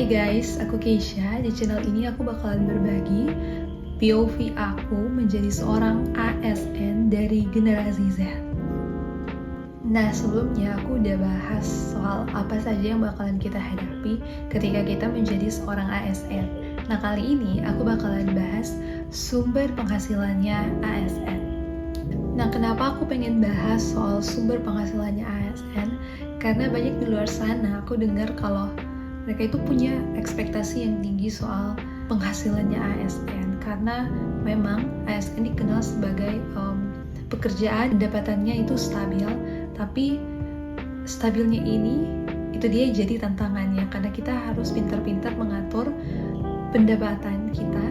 Hai guys, aku Keisha. Di channel ini aku bakalan berbagi POV aku menjadi seorang ASN dari generasi Z. Nah, sebelumnya aku udah bahas soal apa saja yang bakalan kita hadapi ketika kita menjadi seorang ASN. Nah, kali ini aku bakalan bahas sumber penghasilannya ASN. Nah, kenapa aku pengen bahas soal sumber penghasilannya ASN? Karena banyak di luar sana aku dengar kalau mereka itu punya ekspektasi yang tinggi soal penghasilannya ASN, karena memang ASN dikenal sebagai pekerjaan pendapatannya itu stabil, tapi stabilnya ini itu dia jadi tantangannya, karena kita harus pintar-pintar mengatur pendapatan kita,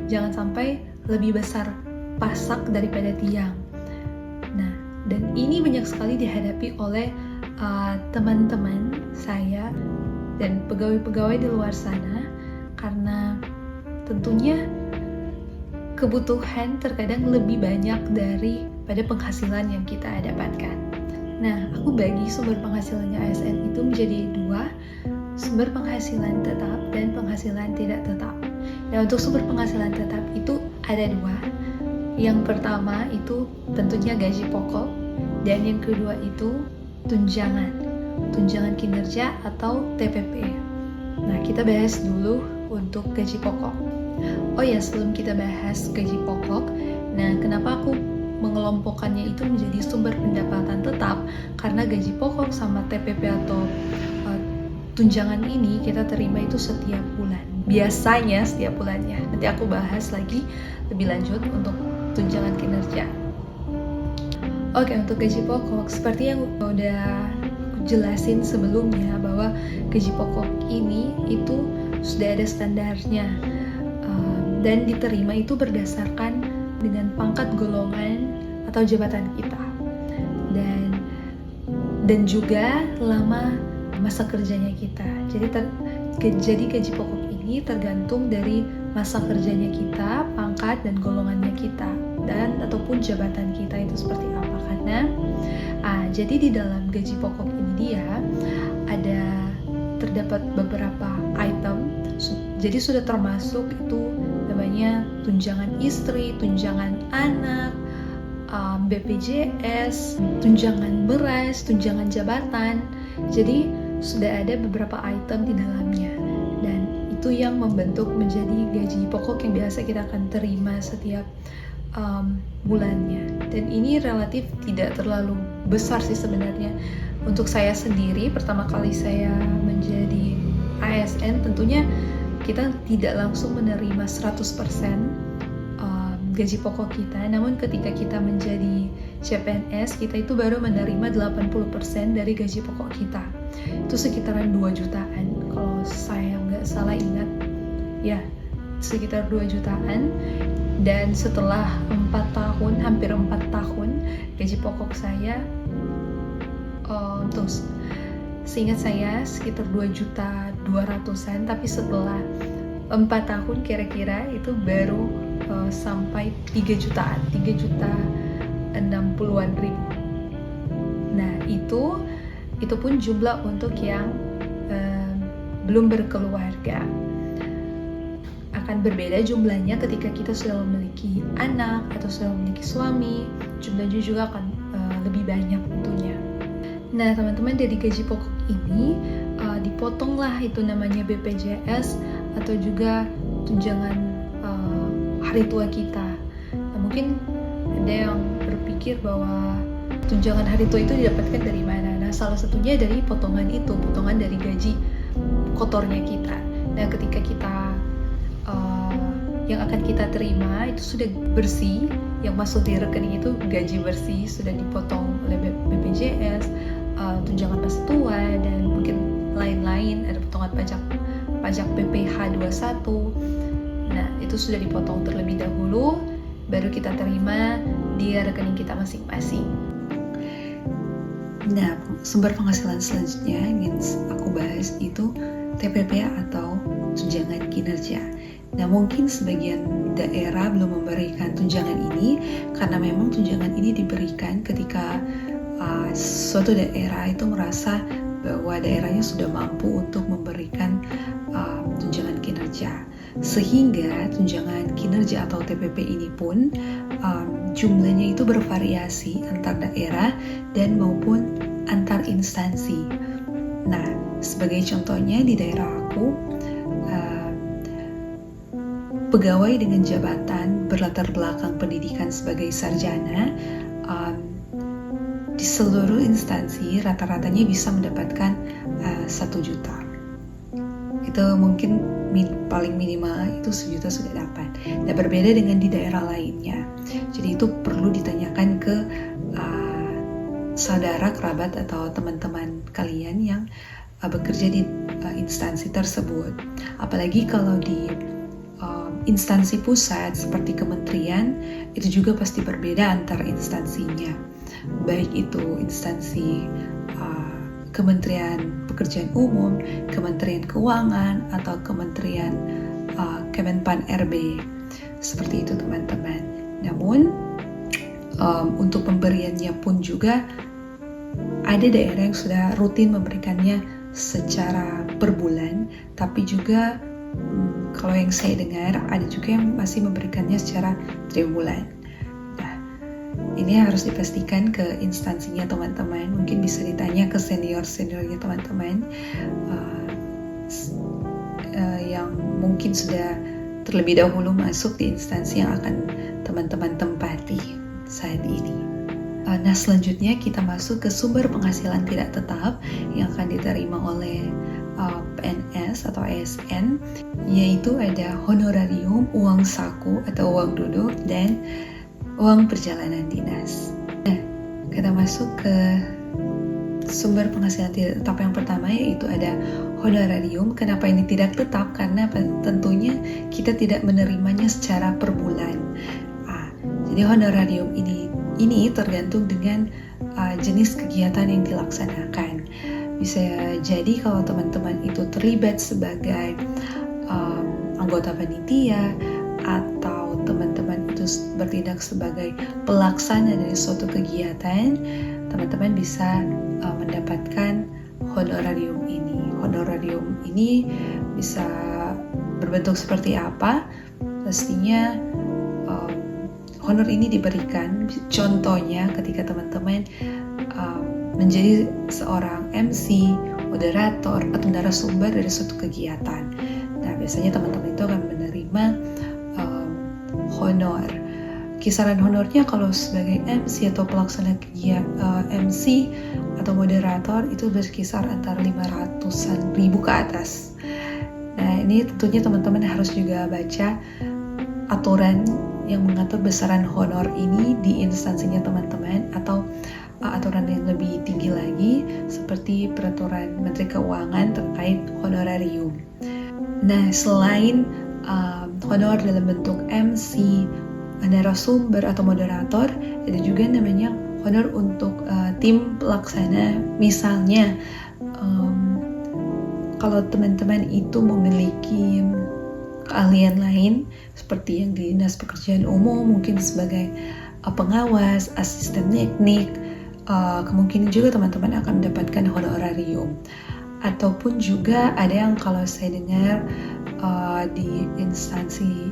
jangan sampai lebih besar pasak daripada tiang. Nah, dan ini banyak sekali dihadapi oleh teman-teman saya dan pegawai-pegawai di luar sana, karena tentunya kebutuhan terkadang lebih banyak daripada penghasilan yang kita dapatkan. Nah, aku bagi sumber penghasilannya ASN itu menjadi dua, sumber penghasilan tetap dan penghasilan tidak tetap. Nah, untuk sumber penghasilan tetap itu ada dua. Yang pertama itu tentunya gaji pokok, dan yang kedua itu tunjangan kinerja atau TPP. Nah, kita bahas dulu untuk gaji pokok. Oh ya, sebelum kita bahas gaji pokok, nah kenapa aku mengelompokkannya itu menjadi sumber pendapatan tetap? Karena gaji pokok sama TPP atau tunjangan ini kita terima itu setiap bulan. Biasanya setiap bulannya. Nanti aku bahas lagi lebih lanjut untuk tunjangan kinerja. Oke, untuk gaji pokok, seperti yang udah jelasin sebelumnya bahwa gaji pokok ini itu sudah ada standarnya dan diterima itu berdasarkan dengan pangkat golongan atau jabatan kita dan juga lama masa kerjanya kita. Jadi gaji pokok ini tergantung dari masa kerjanya kita, pangkat dan golongannya kita, dan ataupun jabatan kita itu seperti apa. Karena jadi di dalam gaji pokok ini dia terdapat beberapa item. Jadi sudah termasuk itu namanya tunjangan istri, tunjangan anak, BPJS, tunjangan beras, tunjangan jabatan. Jadi sudah ada beberapa item di dalamnya, dan itu yang membentuk menjadi gaji pokok yang biasa kita akan terima setiap bulannya. Dan ini relatif tidak terlalu besar sih sebenarnya. Untuk saya sendiri, pertama kali saya menjadi ASN, tentunya kita tidak langsung menerima 100% gaji pokok kita. Namun ketika kita menjadi CPNS, kita itu baru menerima 80% dari gaji pokok kita. Itu sekitaran 2 jutaan. Kalau saya nggak salah ingat, ya sekitar 2 jutaan. Dan setelah 4 tahun, hampir 4 tahun, gaji pokok saya seingat saya sekitar 2.200.000, tapi setelah 4 tahun kira-kira itu baru sampai 3 jutaan, 3.060.000. Nah, itu pun jumlah untuk yang belum berkeluarga. Akan berbeda jumlahnya ketika kita sudah memiliki anak atau sudah memiliki suami, jumlahnya juga akan lebih banyak tentunya. Nah, teman-teman, dari gaji pokok ini dipotonglah itu namanya BPJS atau juga tunjangan hari tua kita. Nah, mungkin ada yang berpikir bahwa tunjangan hari tua itu didapatkan dari mana? Nah, salah satunya dari potongan dari gaji kotornya kita. Nah, ketika kita yang akan kita terima itu sudah bersih, yang masuk di rekening itu gaji bersih, sudah dipotong oleh BPJS, tunjangan masa tua, dan mungkin lain-lain, ada potongan pajak PPh 21. Nah, itu sudah dipotong terlebih dahulu, baru kita terima di rekening kita masing-masing. Nah, sumber penghasilan selanjutnya yang ingin aku bahas itu TPP atau tunjangan kinerja. Nah, mungkin sebagian daerah belum memberikan tunjangan ini karena memang tunjangan ini diberikan ketika suatu daerah itu merasa bahwa daerahnya sudah mampu untuk memberikan sehingga tunjangan kinerja atau TPP ini pun jumlahnya itu bervariasi antar daerah dan maupun antar instansi. Nah, sebagai contohnya di daerah aku, pegawai dengan jabatan berlatar belakang pendidikan sebagai sarjana di seluruh instansi rata-ratanya bisa mendapatkan 1 juta. Itu mungkin paling minimal itu 1 juta sudah dapat. Nah, berbeda dengan di daerah lainnya. Jadi itu perlu ditanyakan ke saudara, kerabat atau teman-teman kalian yang bekerja di instansi tersebut. Apalagi kalau di instansi pusat seperti kementerian, itu juga pasti berbeda antar instansinya. Baik itu instansi Kementerian Pekerjaan Umum, Kementerian Keuangan, atau Kementerian Kemenpan RB. Seperti itu teman-teman. Namun untuk pemberiannya pun juga ada daerah yang sudah rutin memberikannya secara per bulan, tapi juga kalau yang saya dengar ada juga yang masih memberikannya secara triwulan. Nah, ini harus dipastikan ke instansinya teman-teman. Mungkin bisa ditanya ke seniornya teman-teman yang mungkin sudah terlebih dahulu masuk di instansi yang akan teman-teman tempati saat ini. Nah, selanjutnya kita masuk ke sumber penghasilan tidak tetap yang akan diterima oleh PNS atau ASN, yaitu ada honorarium, uang saku atau uang duduk, dan uang perjalanan dinas. Nah, kita masuk ke sumber penghasilan tidak tetap yang pertama, yaitu ada honorarium. Kenapa ini tidak tetap? Karena tentunya kita tidak menerimanya secara per bulan. Jadi honorarium ini tergantung dengan jenis kegiatan yang dilaksanakan. Bisa jadi kalau teman-teman itu terlibat sebagai anggota panitia, atau teman-teman itu bertindak sebagai pelaksana dari suatu kegiatan, teman-teman bisa mendapatkan honorarium ini. Honorarium ini bisa berbentuk seperti apa? Pastinya honor ini diberikan contohnya ketika teman-teman menjadi seorang MC, moderator, atau narasumber dari suatu kegiatan. Nah, biasanya teman-teman itu akan menerima honor. Kisaran honornya kalau sebagai MC atau pelaksana kegiatan MC atau moderator itu berkisar antara 500-an ribu ke atas. Nah, ini tentunya teman-teman harus juga baca aturan yang mengatur besaran honor ini di instansinya teman-teman, atau aturan yang lebih tinggi lagi seperti peraturan Menteri Keuangan terkait honorarium. Nah, selain honor dalam bentuk MC, narasumber atau moderator, ada juga namanya honor untuk tim pelaksana. Misalnya kalau teman-teman itu memiliki keahlian lain seperti yang di Dinas Pekerjaan Umum, mungkin sebagai pengawas, asisten teknik, kemungkinan juga teman-teman akan mendapatkan honorarium. Ataupun juga ada yang kalau saya dengar di instansi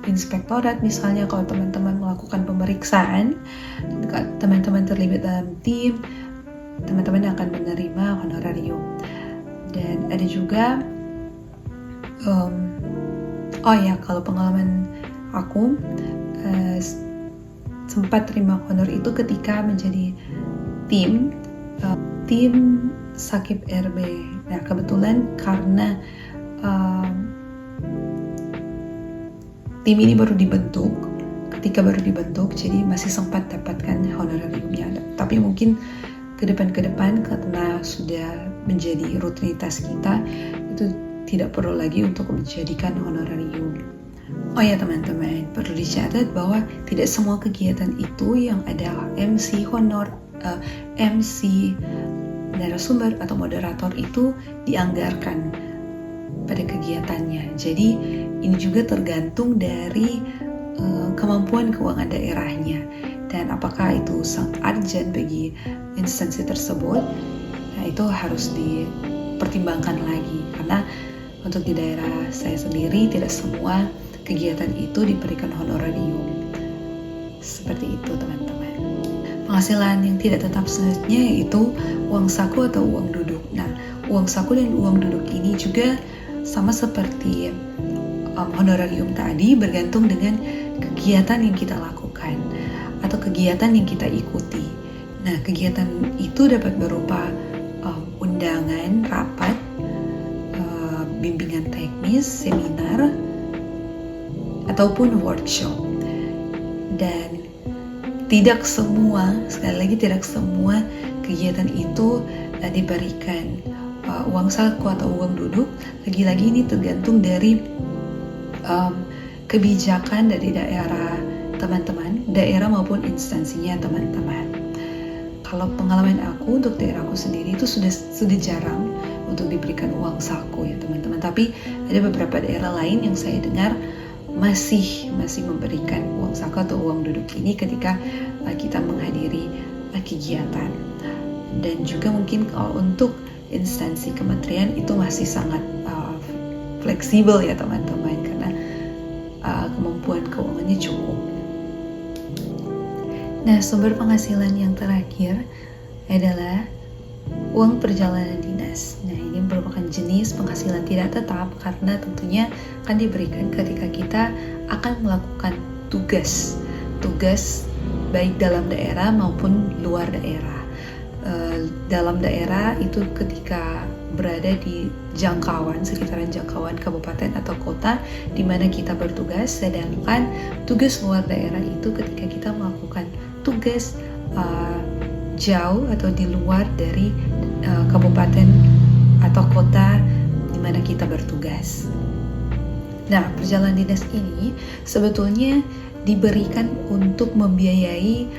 inspektorat, misalnya kalau teman-teman melakukan pemeriksaan, teman-teman terlibat dalam tim, teman-teman akan menerima honorarium. Dan ada juga kalau pengalaman aku sempat terima honor itu ketika menjadi tim Sakip RB. Nah, kebetulan karena tim ini baru dibentuk, jadi masih sempat dapatkan honorariumnya. Tapi mungkin ke depan karena sudah menjadi rutinitas kita, itu tidak perlu lagi untuk menjadikan honorarium. Oh ya teman-teman, perlu dicatat bahwa tidak semua kegiatan itu yang ada MC honor, MC narasumber atau moderator itu dianggarkan pada kegiatannya. Jadi ini juga tergantung dari kemampuan keuangan daerahnya dan apakah itu sangat urgent bagi instansi tersebut. Nah, itu harus dipertimbangkan lagi karena Untuk di daerah saya sendiri tidak semua kegiatan itu diberikan honorarium. Seperti itu teman-teman. Penghasilan yang tidak tetap selanjutnya yaitu uang saku atau uang duduk. Nah, uang saku dan uang duduk ini juga sama seperti honorarium tadi, bergantung dengan kegiatan yang kita lakukan atau kegiatan yang kita ikuti. Nah, kegiatan itu dapat berupa undangan, rapat, bimbingan teknis, seminar, ataupun workshop. Dan tidak semua, sekali lagi tidak semua kegiatan itu diberikan uang saku atau uang duduk. Lagi-lagi ini tergantung dari kebijakan dari daerah teman-teman, daerah maupun instansinya teman-teman. Kalau pengalaman aku untuk daerahku sendiri itu sudah jarang untuk diberikan uang saku ya teman-teman. Tapi ada beberapa daerah lain yang saya dengar masih memberikan uang saku atau uang duduk ini ketika kita menghadiri kegiatan. Dan juga mungkin kalau untuk instansi kementerian itu masih sangat fleksibel ya teman-teman, karena kemampuan keuangannya cukup. Nah, sumber penghasilan yang terakhir adalah uang perjalanan dinas. Nah, ini merupakan jenis penghasilan tidak tetap karena tentunya akan diberikan ketika kita akan melakukan tugas baik dalam daerah maupun luar daerah. Dalam daerah itu ketika berada di sekitaran jangkauan kabupaten atau kota di mana kita bertugas, sedangkan tugas luar daerah itu ketika kita melakukan tugas jauh atau di luar dari kabupaten atau kota di mana kita bertugas. Nah, perjalanan dinas ini sebetulnya diberikan untuk membiayai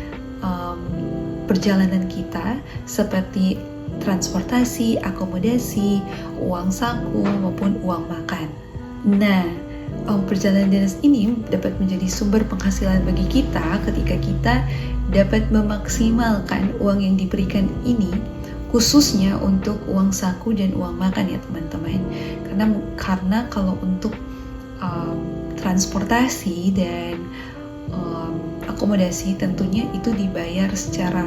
perjalanan kita seperti transportasi, akomodasi, uang saku maupun uang makan. Nah, perjalanan dinas ini dapat menjadi sumber penghasilan bagi kita ketika kita dapat memaksimalkan uang yang diberikan ini, khususnya untuk uang saku dan uang makan ya teman-teman. Karena kalau untuk transportasi dan akomodasi tentunya itu dibayar secara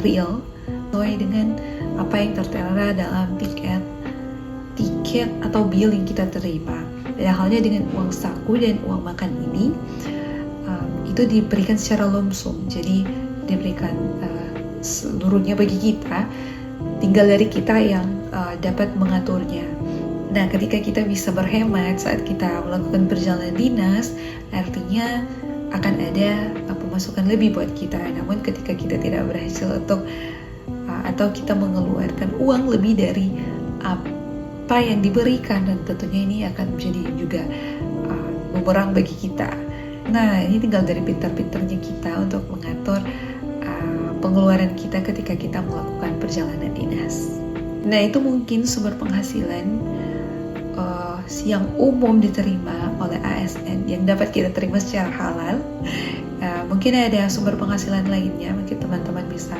real sesuai dengan apa yang tertera dalam tiket atau bill yang kita terima. Beda halnya dengan uang saku dan uang makan ini itu diberikan secara lump sum, jadi diberikan seluruhnya bagi kita, tinggal dari kita yang dapat mengaturnya. Nah, ketika kita bisa berhemat saat kita melakukan perjalanan dinas, artinya akan ada pemasukan lebih buat kita. Namun ketika kita tidak berhasil atau kita mengeluarkan uang lebih dari apa yang diberikan, dan tentunya ini akan menjadi juga bumerang bagi kita. Nah, ini tinggal dari pintar-pintarnya kita untuk mengatur pengeluaran kita ketika kita melakukan perjalanan dinas. Nah, itu mungkin sumber penghasilan yang umum diterima oleh ASN yang dapat kita terima secara halal. Mungkin ada sumber penghasilan lainnya, mungkin teman-teman bisa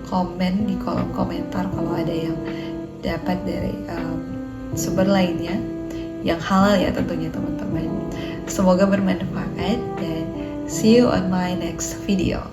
komen di kolom komentar kalau ada yang dapat dari sumber lainnya yang halal ya tentunya teman-teman. Semoga bermanfaat dan see you on my next video.